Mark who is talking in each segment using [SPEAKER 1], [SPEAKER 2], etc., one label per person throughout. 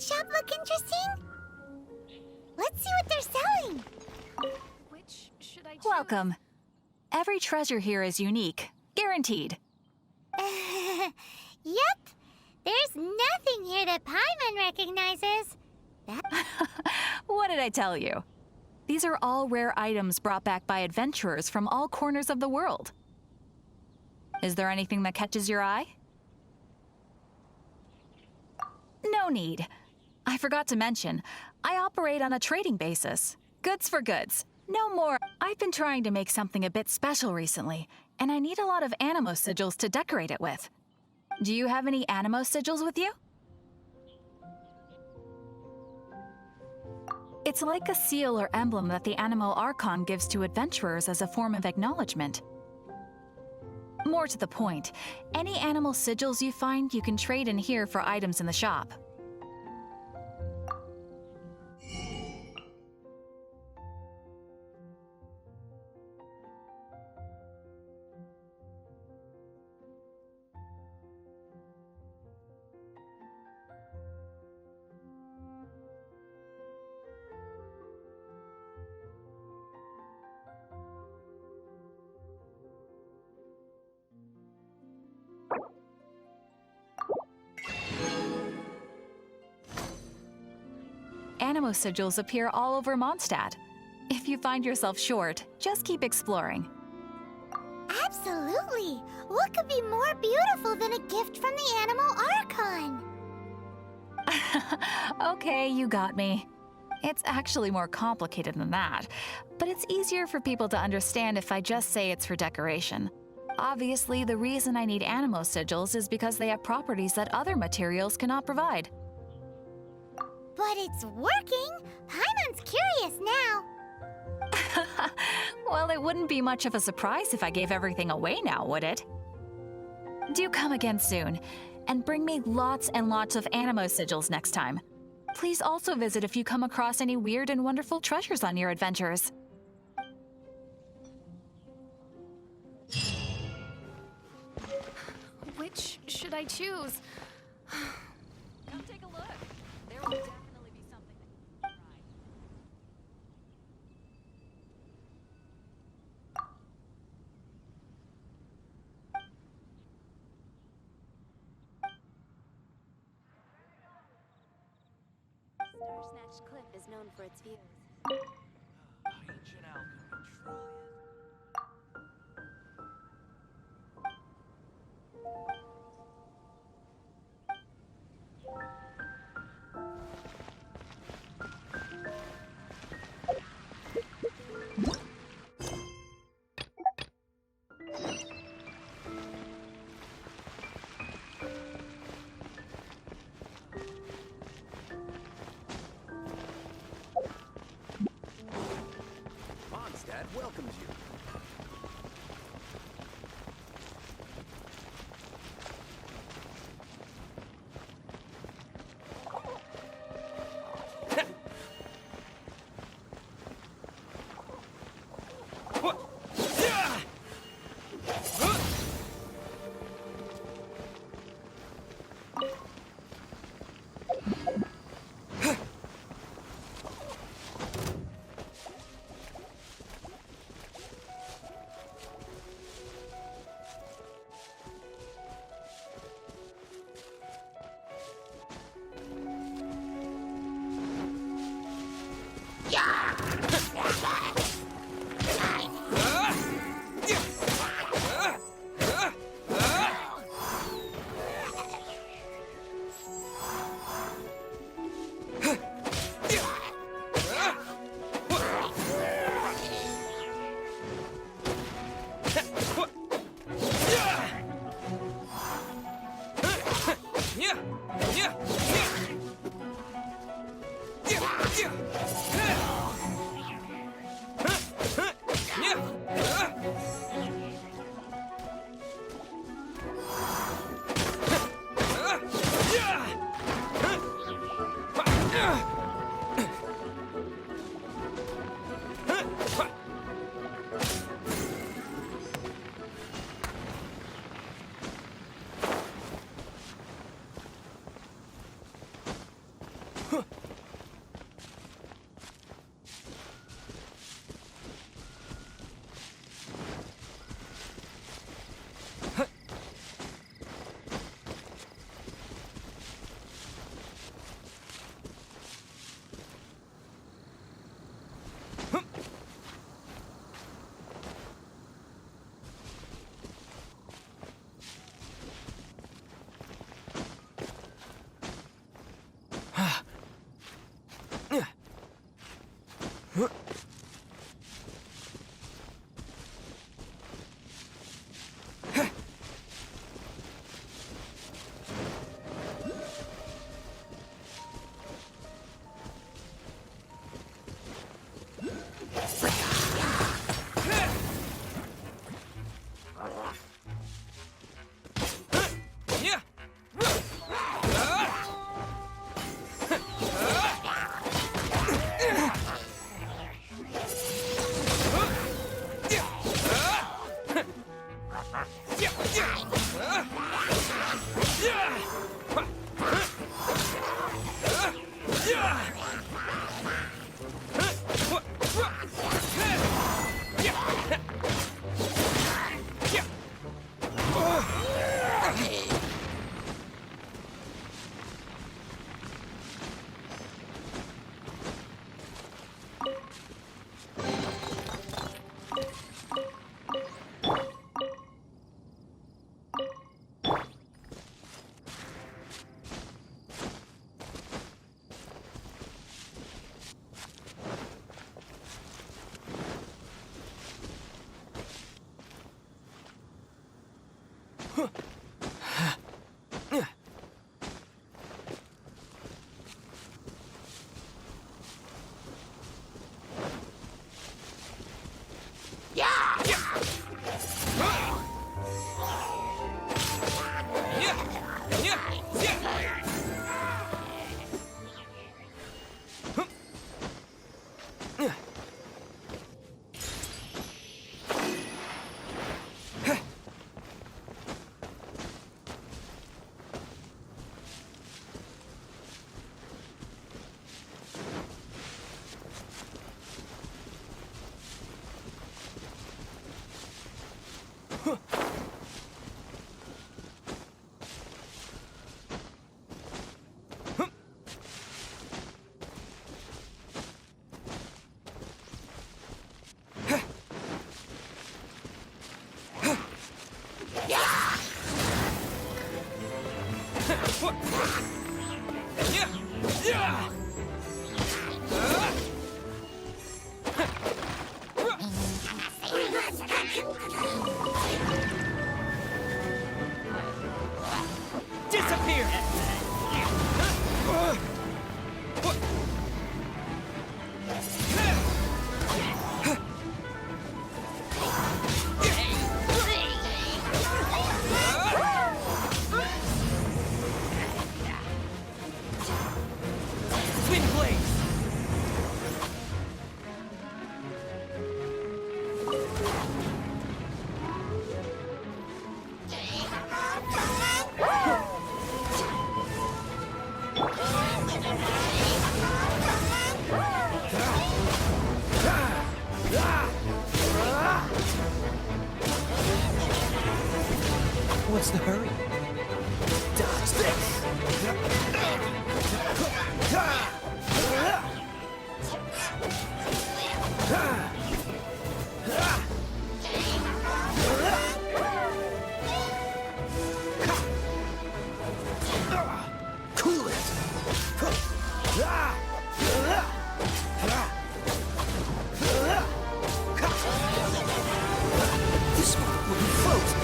[SPEAKER 1] shop look interesting? Let's see what they're selling.
[SPEAKER 2] Which should I choose?
[SPEAKER 3] Welcome. Every treasure here is unique, guaranteed.
[SPEAKER 1] Yep. There's nothing here that Paimon recognizes.
[SPEAKER 3] What did I tell you? These are all rare items brought back by adventurers from all corners of the world. Is there anything that catches your eye? No need. I forgot to mention, I operate on a trading basis. Goods for goods. No more. I've been trying to make something a bit special recently, and I need a lot of animo sigils to decorate it with. Do you have any animo sigils with you? It's like a seal or emblem that the Animo Archon gives to adventurers as a form of acknowledgement. More to the point, any animal sigils you find you can trade in here for items in the shop. Animo sigils appear all over Mondstadt. If you find yourself short, just keep exploring.
[SPEAKER 1] Absolutely. What could be more beautiful than a gift from the Animal Archon?
[SPEAKER 3] Okay, you got me. It's actually more complicated than that, but it's easier for people to understand if I just say it's for decoration. Obviously, the reason I need animo sigils is because they have properties that other materials cannot provide.
[SPEAKER 1] But it's working! Paimon's curious now.
[SPEAKER 3] Well, it wouldn't be much of a surprise if I gave everything away now, would it? Do come again soon, and bring me lots and lots of animo sigils next time. Please also visit if you come across any weird and wonderful treasures on your adventures.
[SPEAKER 2] Which should I choose?
[SPEAKER 3] Come take a look. There will definitely be something that you can try.
[SPEAKER 4] Star Snatch Cliff is known for its views.
[SPEAKER 5] Ancient alchemy, truly is. Mondstadt welcomes you. Disappear! Twin blades! What's the hurry? Dodge this! Cool it! This one will be frozen!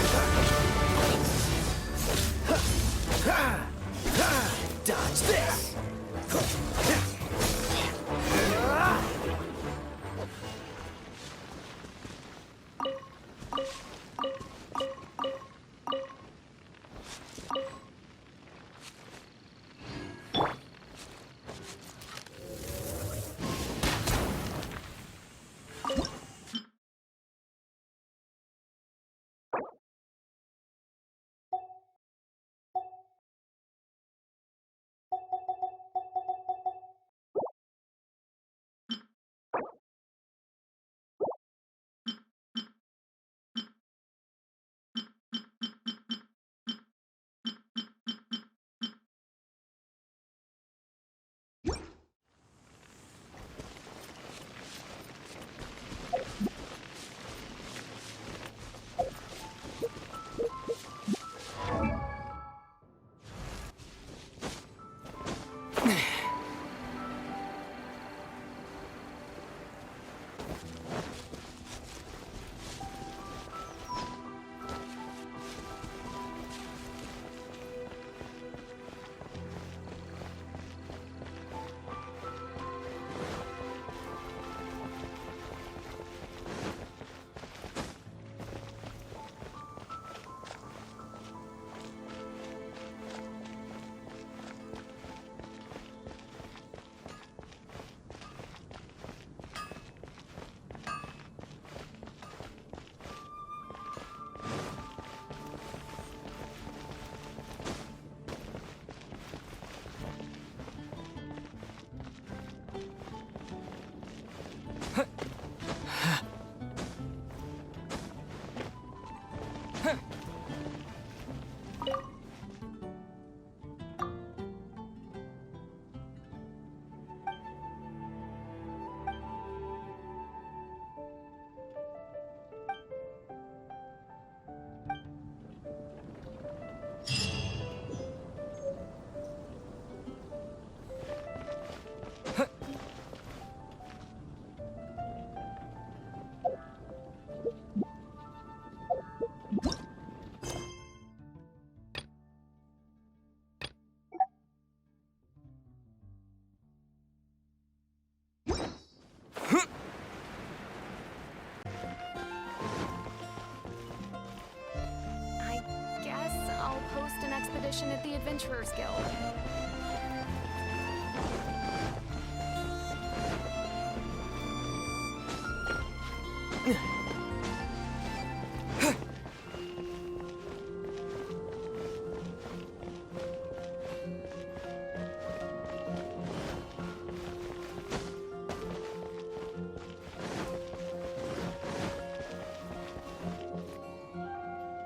[SPEAKER 2] expedition at the Adventurers Guild.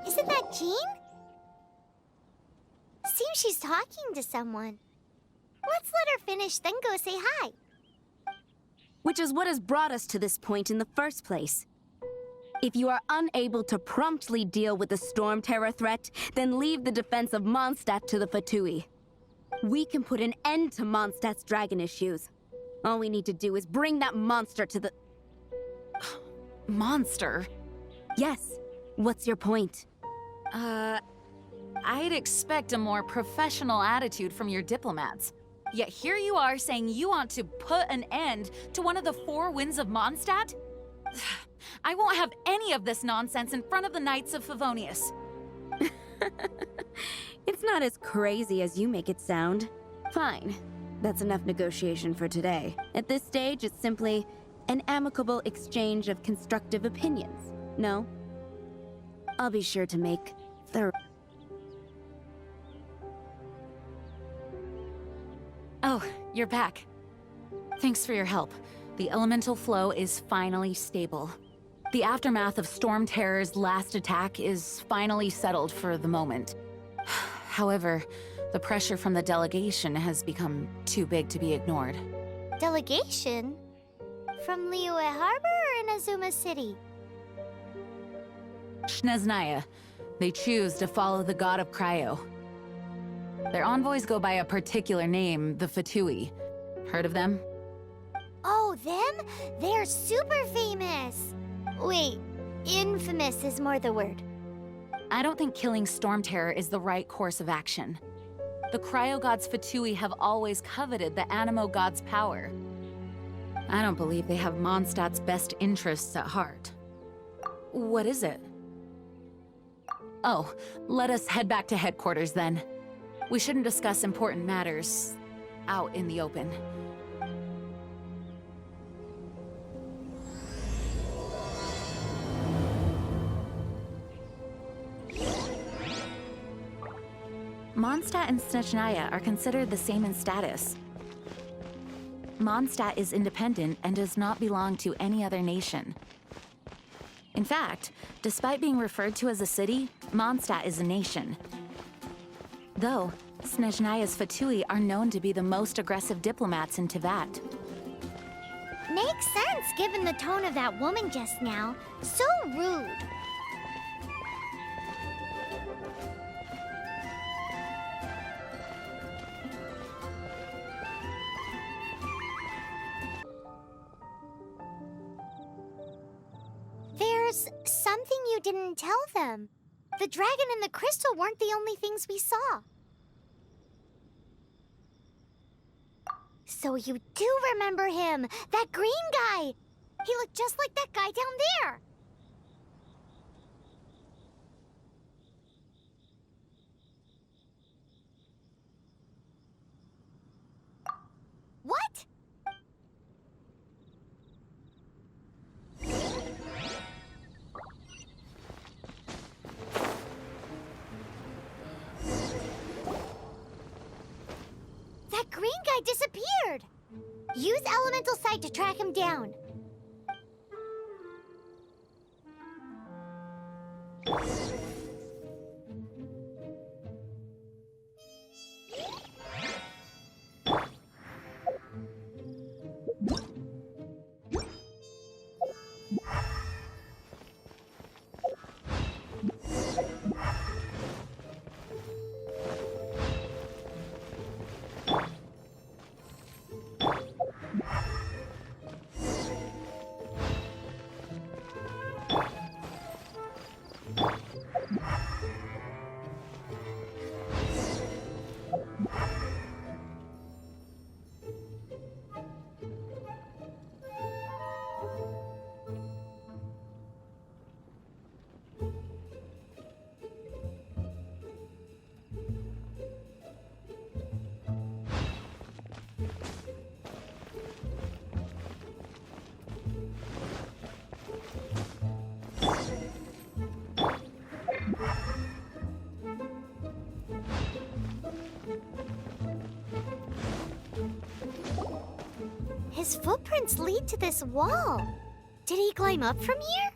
[SPEAKER 1] Isn't that Jean? Seems she's talking to someone. Let's let her finish, then go say hi.
[SPEAKER 4] Which is what has brought us to this point in the first place. If you are unable to promptly deal with the storm terror threat, then leave the defense of Mondstadt to the Fatui. We can put an end to Mondstadt's dragon issues. All we need to do is bring that monster to the...
[SPEAKER 3] Monster?
[SPEAKER 4] Yes. What's your point?
[SPEAKER 3] I'd expect a more professional attitude from your diplomats. Yet here you are saying you want to put an end to one of the four winds of Mondstadt? I won't have any of this nonsense in front of the Knights of Favonius.
[SPEAKER 4] It's not as crazy as you make it sound. Fine. That's enough negotiation for today. At this stage, it's simply an amicable exchange of constructive opinions. No? I'll be sure to make thorough...
[SPEAKER 3] Oh, you're back. Thanks for your help. The elemental flow is finally stable. The aftermath of Storm Terror's last attack is finally settled for the moment. However, the pressure from the delegation has become too big to be ignored.
[SPEAKER 1] Delegation? From Liyue Harbor or Inazuma City?
[SPEAKER 3] Snezhnaya. They choose to follow the god of Cryo. Their envoys go by a particular name, the Fatui. Heard of them?
[SPEAKER 1] Oh, them? They're super famous! Wait, infamous is more the word.
[SPEAKER 3] I don't think killing Storm Terror is the right course of action. The Cryo God's Fatui have always coveted the Animo God's power. I don't believe they have Mondstadt's best interests at heart. What is it? Oh, let us head back to headquarters then. We shouldn't discuss important matters out in the open. Mondstadt and Snezhnaya are considered the same in status. Mondstadt is independent and does not belong to any other nation. In fact, despite being referred to as a city, Mondstadt is a nation. Though, Snezhnaya's Fatui are known to be the most aggressive diplomats in Teyvat.
[SPEAKER 1] Makes sense given the tone of that woman just now. So rude. There's something you didn't tell them. The dragon and the crystal weren't the only things we saw. So you do remember him, that green guy. He looked just like that guy down there. What? That green guy disappeared! Use elemental sight to track him down. His footprints lead to this wall. Did he climb up from here?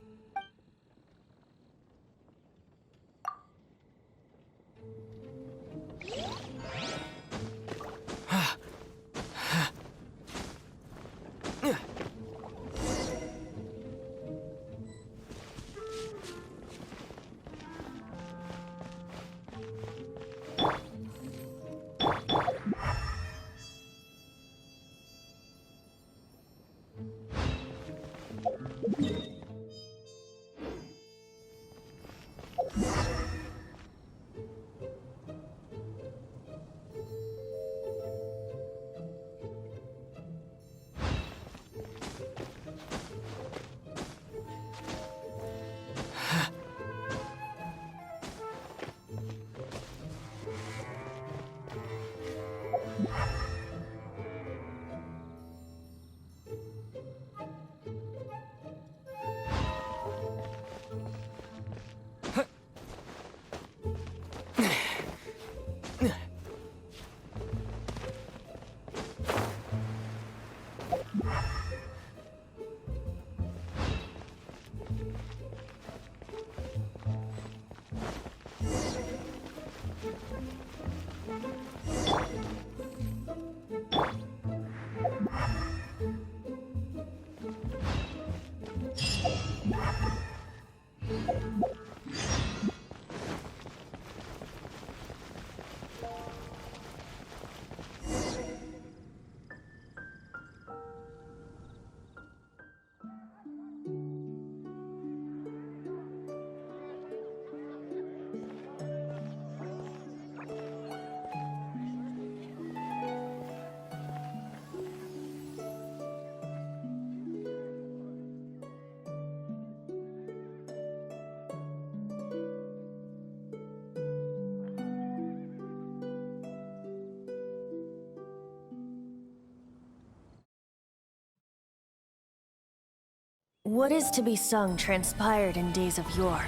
[SPEAKER 6] What is to be sung transpired in days of yore,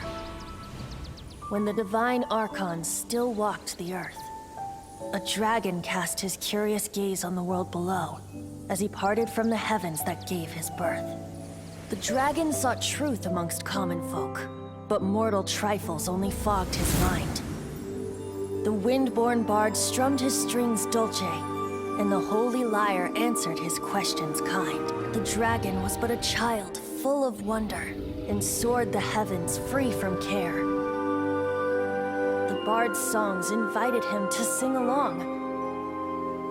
[SPEAKER 6] when the divine archons still walked the earth. A dragon cast his curious gaze on the world below, as he parted from the heavens that gave his birth. The dragon sought truth amongst common folk, but mortal trifles only fogged his mind. The wind-born bard strummed his strings dulce, and the holy lyre answered his questions kind. The dragon was but a child, full of wonder, and soared the heavens free from care. The bard's songs invited him to sing along,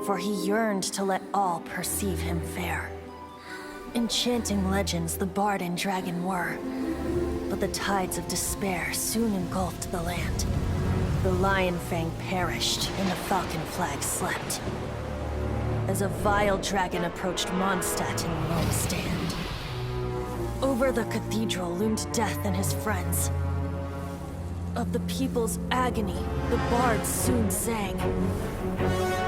[SPEAKER 6] for he yearned to let all perceive him fair. Enchanting legends the bard and dragon were, but the tides of despair soon engulfed the land. The lion fang perished, and the falcon flag slept, as a vile dragon approached Mondstadt in lone stand. Over the cathedral loomed death and his friends. Of the people's agony, the bards soon sang.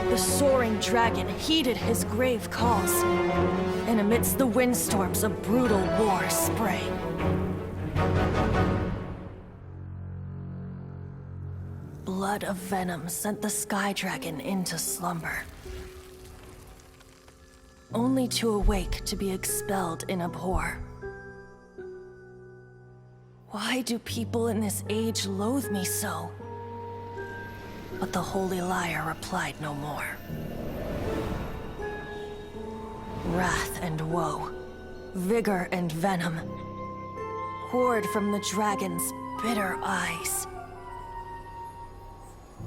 [SPEAKER 6] The soaring dragon heeded his grave calls, and amidst the windstorms a brutal war sprang. Blood of venom sent the sky dragon into slumber, only to awake to be expelled in abhor. Why do people in this age loathe me so? But the holy lyre replied no more. Wrath and woe, vigor and venom, poured from the dragon's bitter eyes.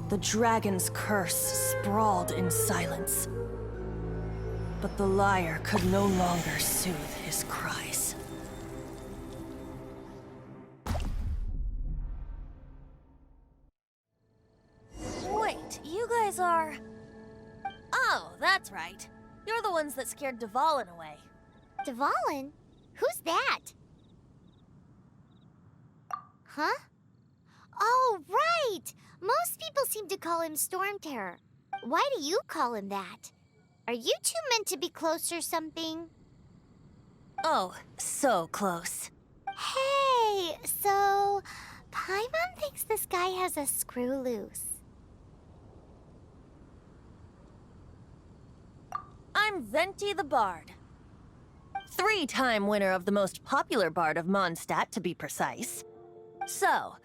[SPEAKER 6] The dragon's curse sprawled in silence, but the lyre could no longer soothe his cries.
[SPEAKER 7] Wait, you guys are... Oh, that's right. You're the ones that scared Dvalin away.
[SPEAKER 1] Dvalin? Who's that? Huh? Oh, right! Most people seem to call him Storm Terror. Why do you call him that? Are you two meant to be close or something?
[SPEAKER 7] Oh, so close.
[SPEAKER 1] Hey, so... Paimon thinks this guy has a screw loose.
[SPEAKER 7] I'm Venti the Bard. 3-time winner of the most popular bard of Mondstadt, to be precise. So,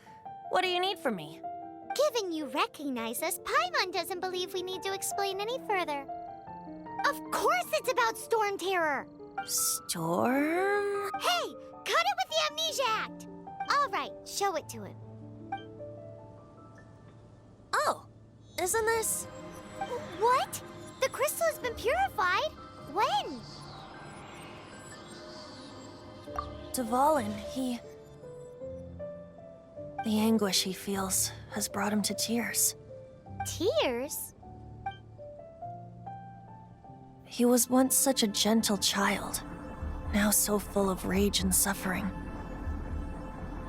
[SPEAKER 7] what do you need from me?
[SPEAKER 1] Given you recognize us, Paimon doesn't believe we need to explain any further. Of course it's about Storm Terror!
[SPEAKER 7] Storm?
[SPEAKER 1] Hey! Cut it with the Amnesia Act! Alright, show it to him.
[SPEAKER 7] Oh, isn't this...
[SPEAKER 1] What? The crystal has been purified? When?
[SPEAKER 6] Dvalin, the anguish he feels has brought him to tears.
[SPEAKER 1] Tears?
[SPEAKER 6] He was once such a gentle child, now so full of rage and suffering.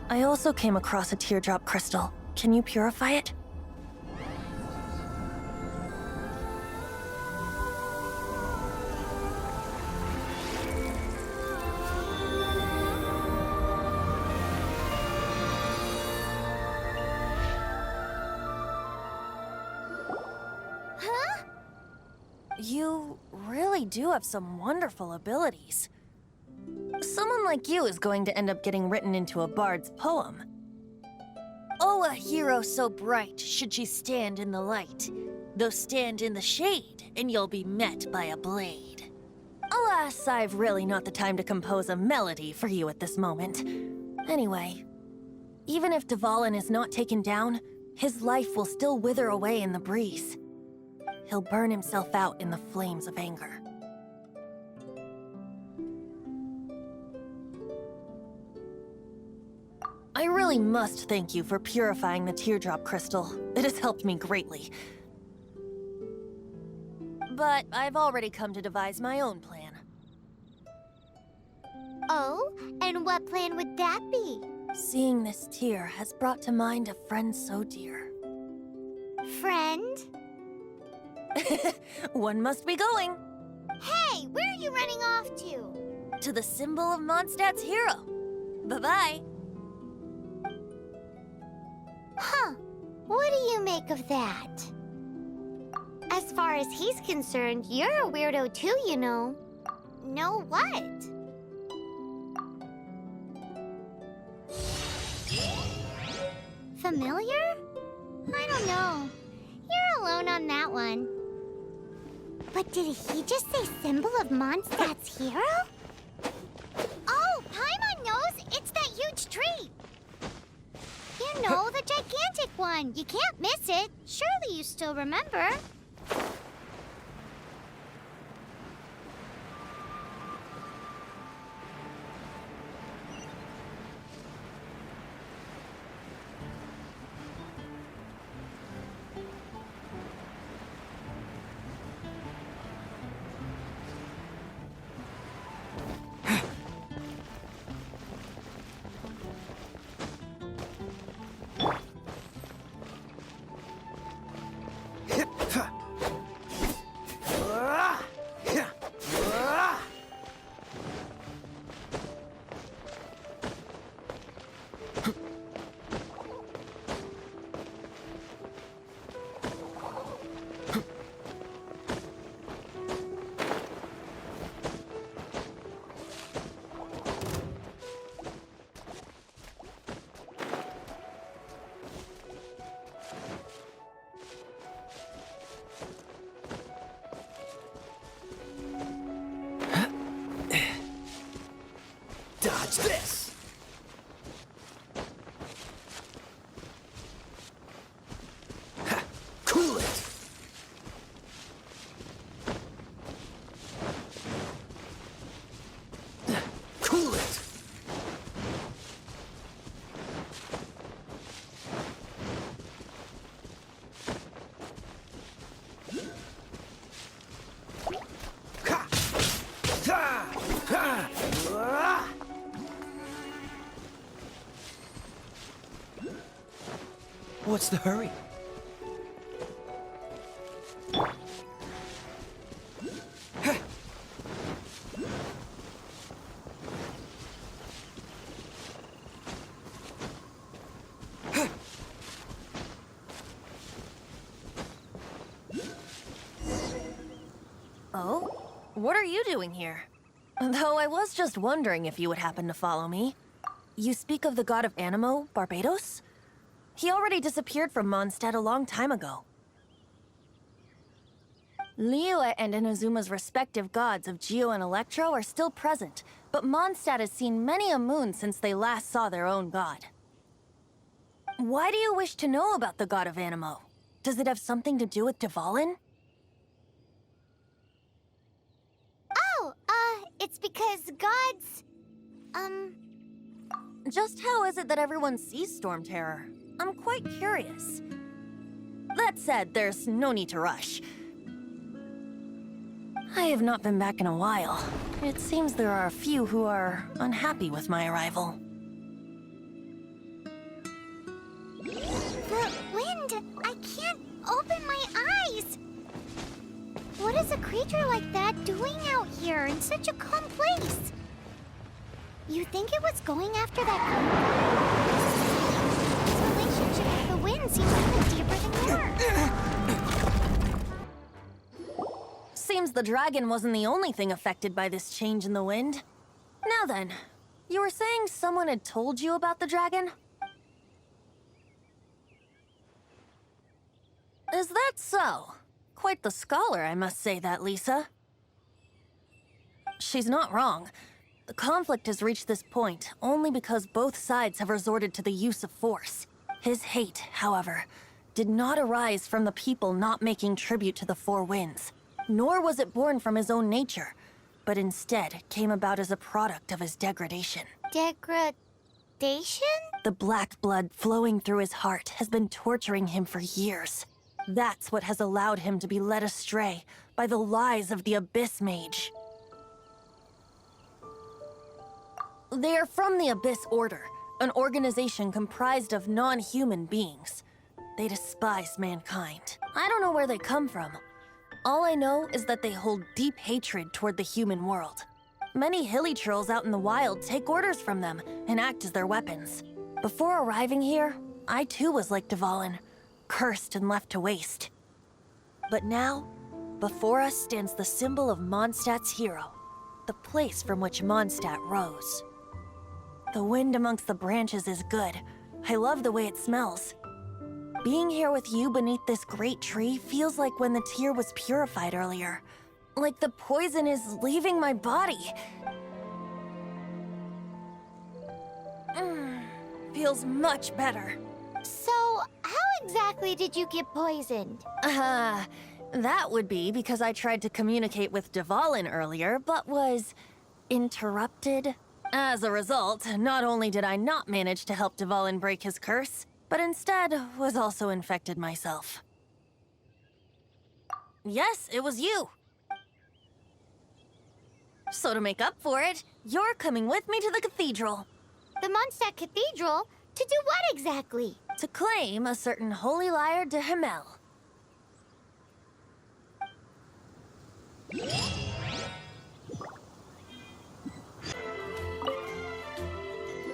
[SPEAKER 6] I also came across a teardrop crystal. Can you purify it?
[SPEAKER 1] Huh?
[SPEAKER 7] You really do have some wonderful abilities. Someone like you is going to end up getting written into a bard's poem. Oh, a hero so bright should she stand in the light, though stand in the shade, and you'll be met by a blade. Alas, I've really not the time to compose a melody for you at this moment. Anyway, even if Dvalin is not taken down, his life will still wither away in the breeze. He'll burn himself out in the flames of anger. I really must thank you for purifying the teardrop crystal. It has helped me greatly. But I've already come to devise my own plan.
[SPEAKER 1] Oh, and what plan would that be?
[SPEAKER 6] Seeing this tear has brought to mind a friend so dear.
[SPEAKER 1] Friend?
[SPEAKER 7] One must be going.
[SPEAKER 1] Hey, where are you running off to?
[SPEAKER 7] To the symbol of Mondstadt's hero. Bye-bye.
[SPEAKER 1] Huh. What do you make of that? As far as he's concerned, you're a weirdo too, you know. Know what? Familiar? I don't know. You're alone on that one. But did he just say symbol of Mondstadt's hero? Oh, Paimon knows! It's that huge tree! You know, the gigantic one. You can't miss it. Surely you still remember.
[SPEAKER 5] Dodge this! Ha! Cool it! Cool it! Ha! Ha! Ha! Ah! What's the hurry?
[SPEAKER 7] Oh? What are you doing here?
[SPEAKER 6] Though I was just wondering if you would happen to follow me. You speak of the god of Animo, Barbados? He already disappeared from Mondstadt a long time ago. Liyue and Inazuma's respective gods of Geo and Electro are still present, but Mondstadt has seen many a moon since they last saw their own god. Why do you wish to know about the god of Animo? Does it have something to do with Dvalin?
[SPEAKER 1] Oh, it's because gods...
[SPEAKER 6] Just how is it that everyone sees Storm Terror? I'm quite curious. That said, there's no need to rush. I have not been back in a while. It seems there are a few who are unhappy with my arrival.
[SPEAKER 1] The wind! I can't open my eyes! What is a creature like that doing out here in such a calm place? You think it was going after that gunpowder? Its relationship with the wind seems even deeper than yours.
[SPEAKER 6] Seems the dragon wasn't the only thing affected by this change in the wind. Now then, you were saying someone had told you about the dragon? Is that so? Quite the scholar, I must say that, Lisa. She's not wrong. The conflict has reached this point only because both sides have resorted to the use of force. His hate, however, did not arise from the people not making tribute to the Four Winds, nor was it born from his own nature, but instead came about as a product of his degradation.
[SPEAKER 1] Degradation?
[SPEAKER 6] The black blood flowing through his heart has been torturing him for years. That's what has allowed him to be led astray by the lies of the Abyss Mage. They are from the Abyss Order, an organization comprised of non-human beings. They despise mankind. I don't know where they come from. All I know is that they hold deep hatred toward the human world. Many hilly trolls out in the wild take orders from them and act as their weapons. Before arriving here, I too was like Dvalin, cursed and left to waste. But now, before us stands the symbol of Mondstadt's hero, the place from which Mondstadt rose. The wind amongst the branches is good. I love the way it smells. Being here with you beneath this great tree feels like when the tear was purified earlier. Like the poison is leaving my body. Feels much better.
[SPEAKER 1] So, how exactly did you get poisoned?
[SPEAKER 6] That would be because I tried to communicate with Dvalin earlier, but was interrupted. As a result, not only did I not manage to help Dvalin break his curse, but instead was also infected myself. Yes, it was you. So to make up for it, you're coming with me to the cathedral.
[SPEAKER 1] The Mondstadt Cathedral? To do what exactly?
[SPEAKER 6] To claim a certain holy lyre de Himmel.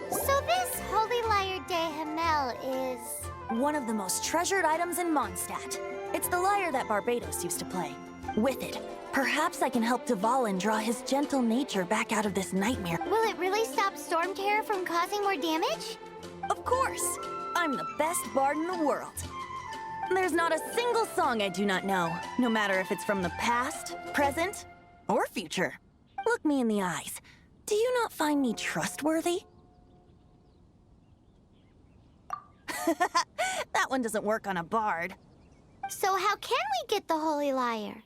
[SPEAKER 1] So this holy lyre de Himmel is...
[SPEAKER 6] one of the most treasured items in Mondstadt. It's the lyre that Barbados used to play. With it, perhaps I can help Dvalin draw his gentle nature back out of this nightmare.
[SPEAKER 1] Will it really stop Storm Terror from causing more damage?
[SPEAKER 6] Of course! I'm the best bard in the world. There's not a single song I do not know, no matter if it's from the past, present, or future. Look me in the eyes. Do you not find me trustworthy? That one doesn't work on a bard.
[SPEAKER 1] So how can we get the holy lyre?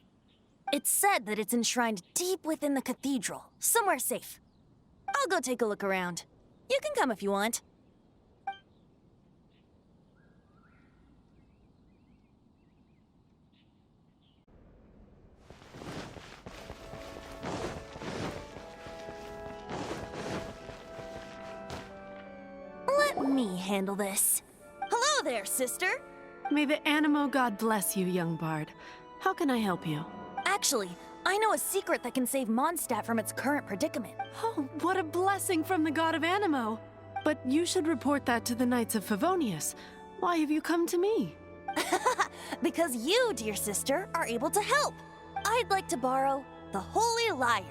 [SPEAKER 6] It's said that it's enshrined deep within the cathedral, somewhere safe. I'll go take a look around. You can come if you want. Let me handle this. Hello there, sister.
[SPEAKER 8] May the Animo god bless you, young bard. How can I help you?
[SPEAKER 6] Actually, I know a secret that can save Mondstadt from its current predicament.
[SPEAKER 8] Oh, what a blessing from the god of Animo! But you should report that to the Knights of Favonius. Why have you come to me?
[SPEAKER 6] Because you, dear sister, are able to help. I'd like to borrow the holy lyre.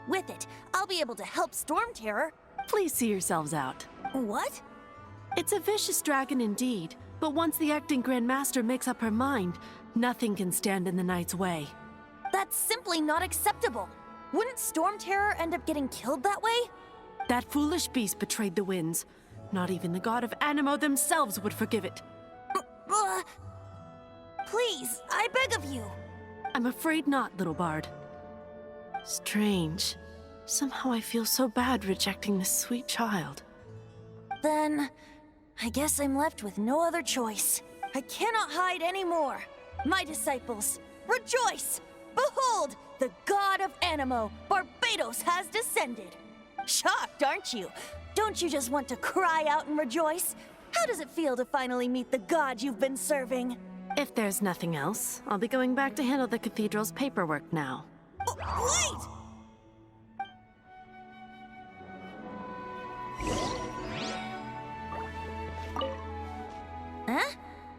[SPEAKER 7] With it, I'll be able to help Storm Terror.
[SPEAKER 8] Please see yourselves out.
[SPEAKER 7] What?
[SPEAKER 8] It's a vicious dragon indeed, but once the acting Grand Master makes up her mind, nothing can stand in the Knight's way.
[SPEAKER 7] That's simply not acceptable. Wouldn't Storm Terror end up getting killed that way?
[SPEAKER 8] That foolish beast betrayed the winds. Not even the god of Animo themselves would forgive it.
[SPEAKER 7] Please, I beg of you.
[SPEAKER 8] I'm afraid not, little bard. Strange. Somehow I feel so bad rejecting this sweet child.
[SPEAKER 7] Then, I guess I'm left with no other choice. I cannot hide anymore. My disciples, rejoice! Behold, the god of Animo, Barbados, has descended. Shocked, aren't you? Don't you just want to cry out and rejoice? How does it feel to finally meet the god you've been serving?
[SPEAKER 8] If there's nothing else, I'll be going back to handle the cathedral's paperwork now.
[SPEAKER 7] Wait! Huh?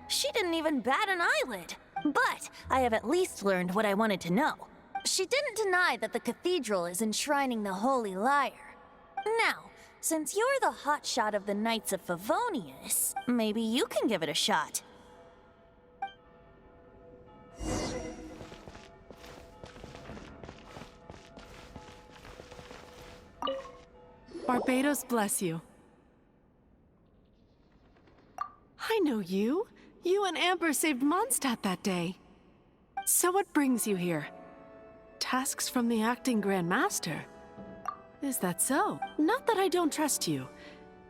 [SPEAKER 7] She didn't even bat an eyelid. But I have at least learned what I wanted to know. She didn't deny that the cathedral is enshrining the Holy Lyre. Now, since you're the hotshot of the Knights of Favonius, maybe you can give it a shot.
[SPEAKER 8] Barbados bless you. I know you. You and Amber saved Mondstadt that day. So what brings you here? Tasks from the acting Grand Master? Is that so? Not that I don't trust you.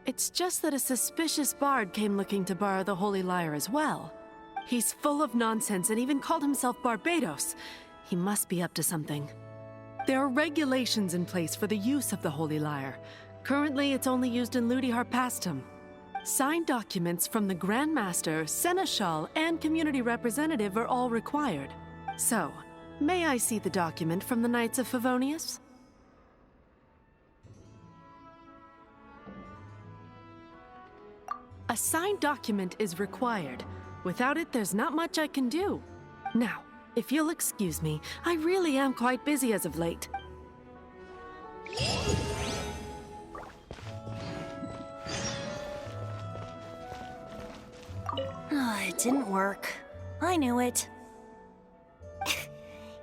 [SPEAKER 8] It's just that a suspicious bard came looking to borrow the Holy Lyre as well. He's full of nonsense and even called himself Barbados. He must be up to something. There are regulations in place for the use of the Holy Lyre. Currently, it's only used in Ludi Harpastum. Signed documents from the Grand Master, Seneschal, and Community Representative are all required. So, may I see the document from the Knights of Favonius? A signed document is required. Without it, there's not much I can do. Now, if you'll excuse me, I really am quite busy as of late.
[SPEAKER 7] It didn't work. I knew it.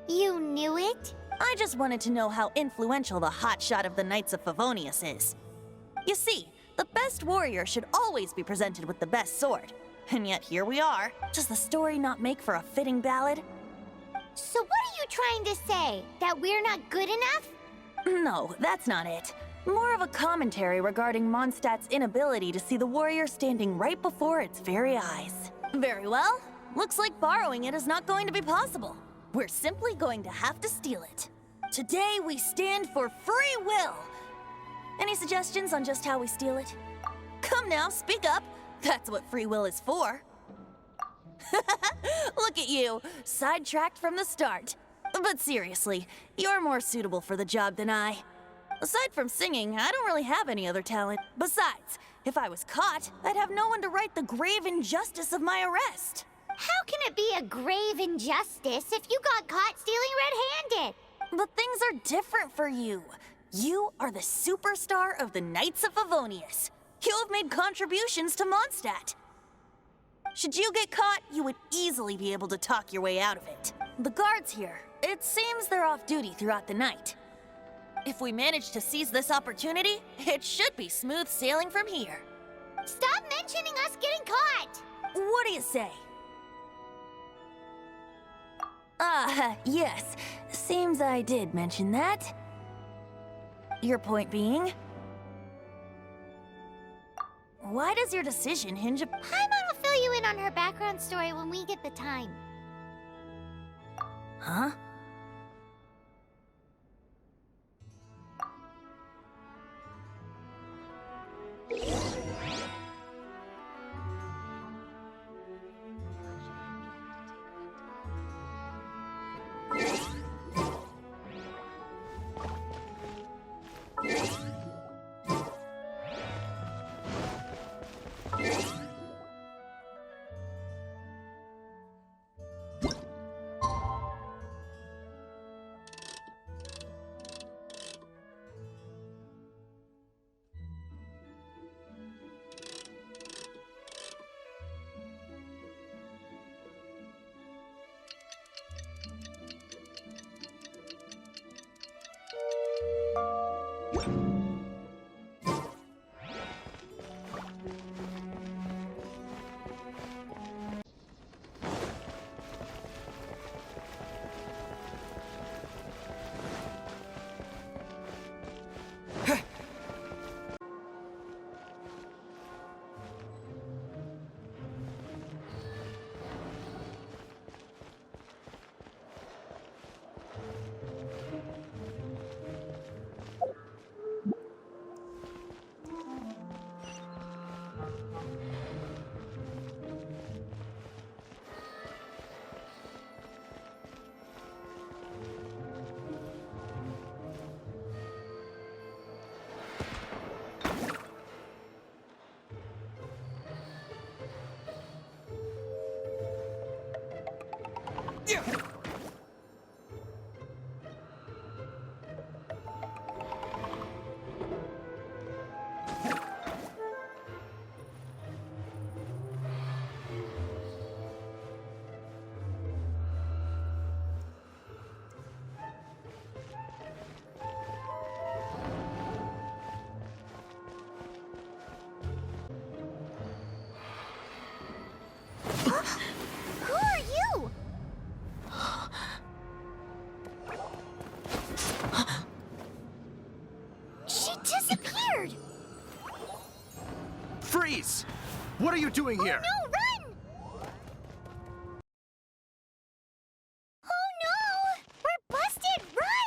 [SPEAKER 1] You knew it?
[SPEAKER 7] I just wanted to know how influential the hotshot of the Knights of Favonius is. You see, the best warrior should always be presented with the best sword. And yet here we are. Does the story not make for a fitting ballad?
[SPEAKER 1] So what are you trying to say? That we're not good enough?
[SPEAKER 7] No, that's not it. More of a commentary regarding Mondstadt's inability to see the warrior standing right before its very eyes. Very well. Looks like borrowing it is not going to be possible. We're simply going to have to steal it. Today we stand for free will. Any suggestions on just how we steal it? Come now, speak up. That's what free will is for. Look at you, sidetracked from the start. But seriously, you're more suitable for the job than I. Aside from singing, I don't really have any other talent. Besides, if I was caught, I'd have no one to right the grave injustice of my arrest.
[SPEAKER 1] How can it be a grave injustice if you got caught stealing red-handed?
[SPEAKER 7] But things are different for you. You are the superstar of the Knights of Favonius. You have made contributions to Mondstadt. Should you get caught, you would easily be able to talk your way out of it. The guards here, it seems they're off duty throughout the night. If we manage to seize this opportunity, it should be smooth sailing from here.
[SPEAKER 1] Stop mentioning us getting caught!
[SPEAKER 7] What do you say? Yes. Seems I did mention that. Your point being? Why does your decision hinge upon...
[SPEAKER 1] Paimon will fill you in on her background story when we get the time.
[SPEAKER 7] Huh?
[SPEAKER 1] Who are you? She disappeared!
[SPEAKER 5] Freeze! What are you doing here?
[SPEAKER 1] No, run! Oh no! We're busted!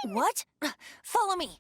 [SPEAKER 1] Run!
[SPEAKER 7] What? Follow me.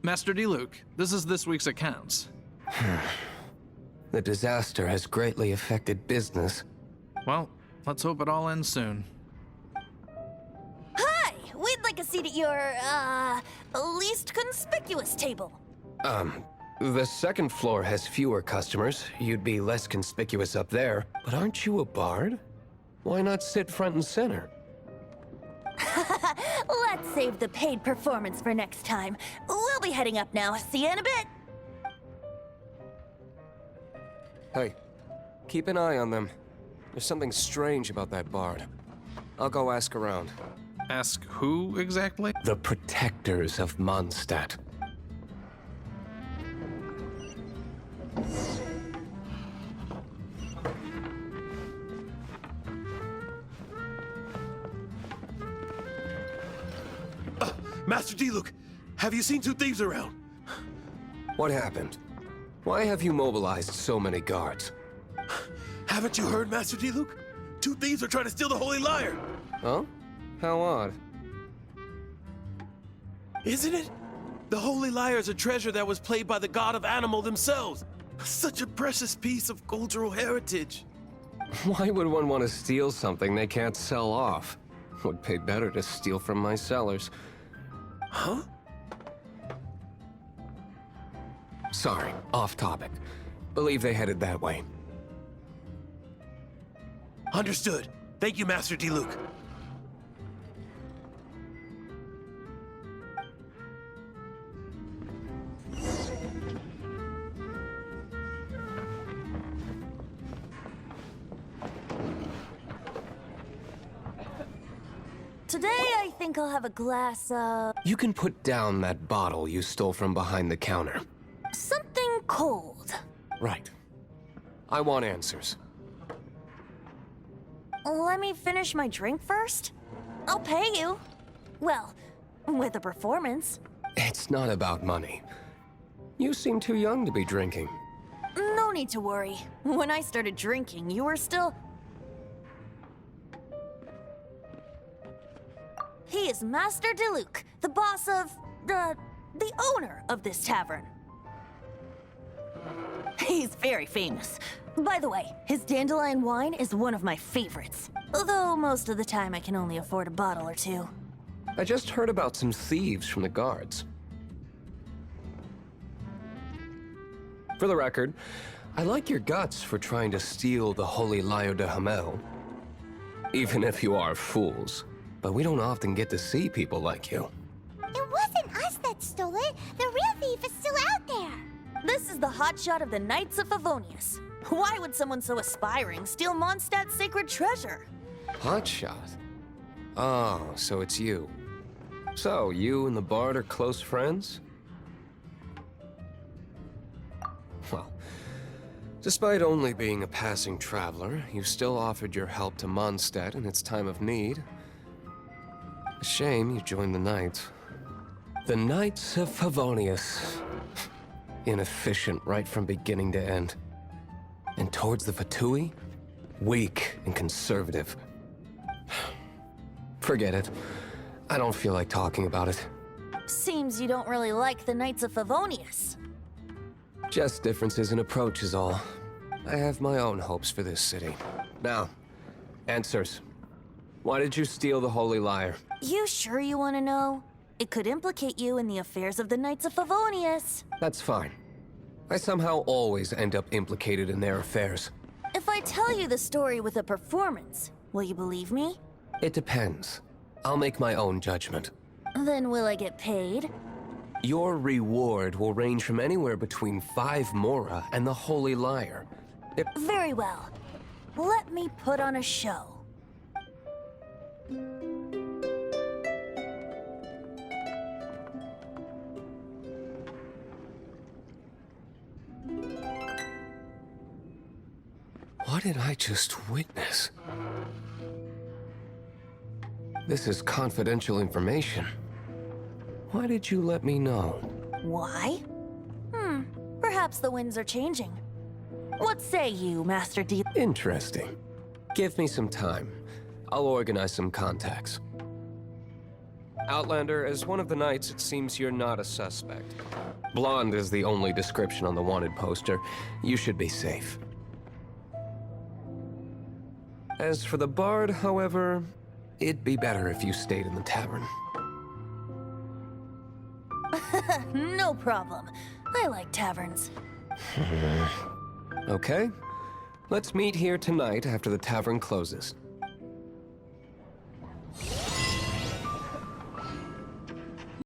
[SPEAKER 9] Master Diluc, this is this week's accounts.
[SPEAKER 5] The disaster has greatly affected business.
[SPEAKER 9] Well, let's hope it all ends soon.
[SPEAKER 7] Hi! We'd like a seat at your, least conspicuous table.
[SPEAKER 5] The second floor has fewer customers. You'd be less conspicuous up there. But aren't you a bard? Why not sit front and center?
[SPEAKER 7] Let's save the paid performance for next time. We'll be heading up now. See you in a bit.
[SPEAKER 5] Hey, keep an eye on them. There's something strange about that bard. I'll go ask around.
[SPEAKER 9] Ask who exactly?
[SPEAKER 5] The protectors of Mondstadt.
[SPEAKER 10] Master Diluc, have you seen two thieves around?
[SPEAKER 5] What happened? Why have you mobilized so many guards?
[SPEAKER 10] Haven't you heard, Master Diluc? Two thieves are trying to steal the Holy Lyre.
[SPEAKER 5] Huh? How odd.
[SPEAKER 10] Isn't it? The Holy Lyre is a treasure that was played by the god of animal themselves. Such a precious piece of cultural heritage.
[SPEAKER 5] Why would one want to steal something they can't sell off? Would pay better to steal from my sellers.
[SPEAKER 10] Huh?
[SPEAKER 5] Sorry, off topic. Believe they headed that way.
[SPEAKER 10] Understood. Thank you, Master Diluc.
[SPEAKER 7] Today, I think I'll have a glass of...
[SPEAKER 5] You can put down that bottle you stole from behind the counter.
[SPEAKER 7] something cold.
[SPEAKER 5] Right. I want answers.
[SPEAKER 7] Let me finish my drink first. I'll pay you. Well, with a performance.
[SPEAKER 5] It's not about money. You seem too young to be drinking.
[SPEAKER 7] No need to worry. When I started drinking, you were still... He is Master Diluc, the boss of... the owner of this tavern. He's very famous. By the way, his dandelion wine is one of my favorites. Although most of the time I can only afford a bottle or two.
[SPEAKER 5] I just heard about some thieves from the guards. For the record, I like your guts for trying to steal the Holy Lyre de Hamel. Even if you are fools. But we don't often get to see people like you.
[SPEAKER 1] It wasn't us that stole it. The real thief is still out there.
[SPEAKER 7] This is the hotshot of the Knights of Favonius. Why would someone so aspiring steal Mondstadt's sacred treasure?
[SPEAKER 5] Hotshot? Oh, so it's you. So, you and the Bard are close friends? Well, despite only being a passing traveler, you still offered your help to Mondstadt in its time of need. A shame you joined the Knights. The Knights of Favonius. Inefficient right from beginning to end. And towards the Fatui, weak and conservative. Forget it. I don't feel like talking about it.
[SPEAKER 7] Seems you don't really like the Knights of Favonius.
[SPEAKER 5] Just differences in approach is all. I have my own hopes for this city. Now, answers. Why did you steal the Holy Lyre?
[SPEAKER 7] You sure you want to know? It could implicate you in the affairs of the Knights of Favonius.
[SPEAKER 5] That's fine. I somehow always end up implicated in their affairs.
[SPEAKER 7] If I tell you the story with a performance, will you believe me?
[SPEAKER 5] It depends. I'll make my own judgment.
[SPEAKER 7] Then will I get paid?
[SPEAKER 5] Your reward will range from anywhere between 5 mora and the Holy Liar.
[SPEAKER 7] Very well. Let me put on a show.
[SPEAKER 5] What did I just witness? This is confidential information. Why did you let me know?
[SPEAKER 7] Why? Perhaps the winds are changing. What say you, Master D?
[SPEAKER 5] Interesting. Give me some time. I'll organize some contacts. Outlander, as one of the knights, it seems you're not a suspect. Blonde is the only description on the wanted poster. You should be safe. As for the bard, however, it'd be better if you stayed in the tavern.
[SPEAKER 7] No problem. I like taverns.
[SPEAKER 5] Okay. Let's meet here tonight after the tavern closes.